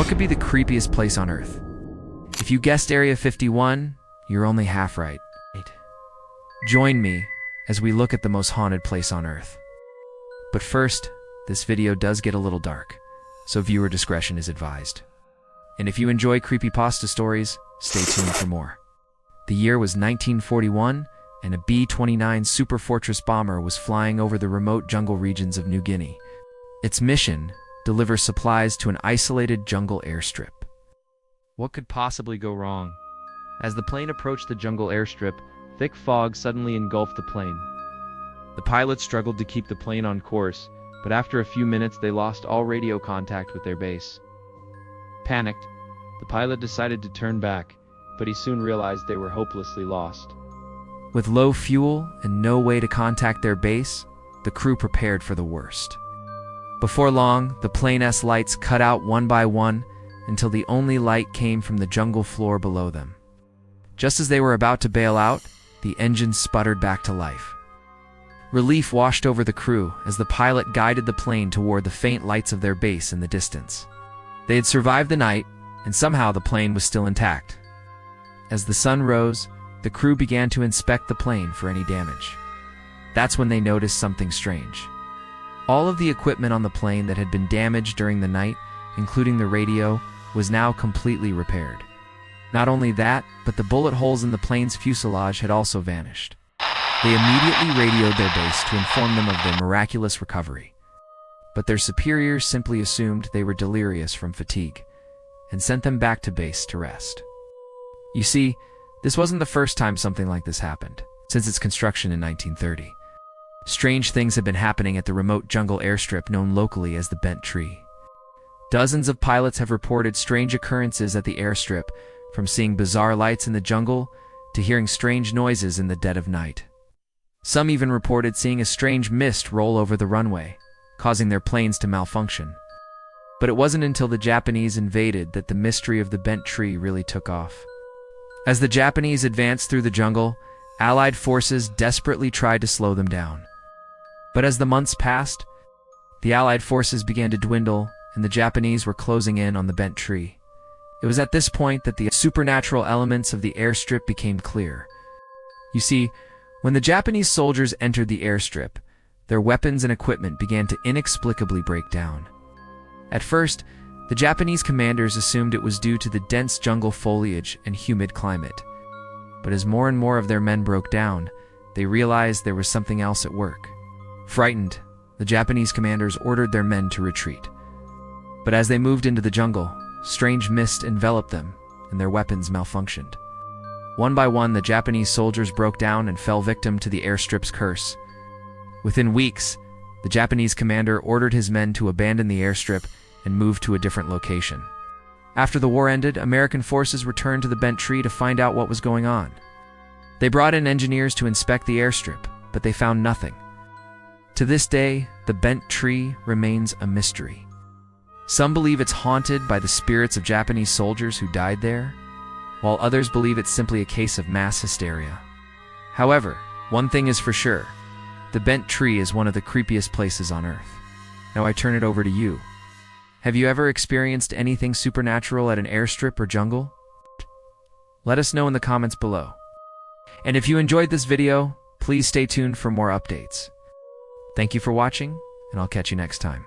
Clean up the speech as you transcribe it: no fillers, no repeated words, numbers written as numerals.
What could be the creepiest place on Earth? If you guessed Area 51, you're only half right. Join me as we look at the most haunted place on Earth. But first, this video does get a little dark, so viewer discretion is advised. And if you enjoy creepypasta stories, stay tuned for more. The year was 1941, and a B-29 Super Fortress bomber was flying over the remote jungle regions of New Guinea. Its mission: deliver supplies to an isolated jungle airstrip. What could possibly go wrong? As the plane approached the jungle airstrip, thick fog suddenly engulfed the plane. The pilots struggled to keep the plane on course, but after a few minutes they lost all radio contact with their base. Panicked, the pilot decided to turn back, but he soon realized they were hopelessly lost. With low fuel and no way to contact their base, the crew prepared for the worst. Before long, the plane's lights cut out one by one until the only light came from the jungle floor below them. Just as they were about to bail out, the engine sputtered back to life. Relief washed over the crew as the pilot guided the plane toward the faint lights of their base in the distance. They had survived the night, and somehow the plane was still intact. As the sun rose, the crew began to inspect the plane for any damage. That's when they noticed something strange. All of the equipment on the plane that had been damaged during the night, including the radio, was now completely repaired. Not only that, but the bullet holes in the plane's fuselage had also vanished. They immediately radioed their base to inform them of their miraculous recovery. But their superiors simply assumed they were delirious from fatigue and sent them back to base to rest. You see, this wasn't the first time something like this happened, since its construction in 1930. Strange things have been happening at the remote jungle airstrip known locally as the Bent Tree. Dozens of pilots have reported strange occurrences at the airstrip, from seeing bizarre lights in the jungle to hearing strange noises in the dead of night. Some even reported seeing a strange mist roll over the runway, causing their planes to malfunction. But it wasn't until the Japanese invaded that the mystery of the Bent Tree really took off. As the Japanese advanced through the jungle, Allied forces desperately tried to slow them down. But as the months passed, the Allied forces began to dwindle, and the Japanese were closing in on the Bent Tree. It was at this point that the supernatural elements of the airstrip became clear. You see, when the Japanese soldiers entered the airstrip, their weapons and equipment began to inexplicably break down. At first, the Japanese commanders assumed it was due to the dense jungle foliage and humid climate. But as more and more of their men broke down, they realized there was something else at work. Frightened, the Japanese commanders ordered their men to retreat. But as they moved into the jungle, strange mist enveloped them, and their weapons malfunctioned. One by one, the Japanese soldiers broke down and fell victim to the airstrip's curse. Within weeks, the Japanese commander ordered his men to abandon the airstrip and move to a different location. After the war ended, American forces returned to the Bent Tree to find out what was going on. They brought in engineers to inspect the airstrip, but they found nothing. To this day, the Bent Tree remains a mystery. Some believe it's haunted by the spirits of Japanese soldiers who died there, while others believe it's simply a case of mass hysteria. However, one thing is for sure: the Bent Tree is one of the creepiest places on Earth. Now I turn it over to you. Have you ever experienced anything supernatural at an airstrip or jungle? Let us know in the comments below. And if you enjoyed this video, please stay tuned for more updates. Thank you for watching, and I'll catch you next time.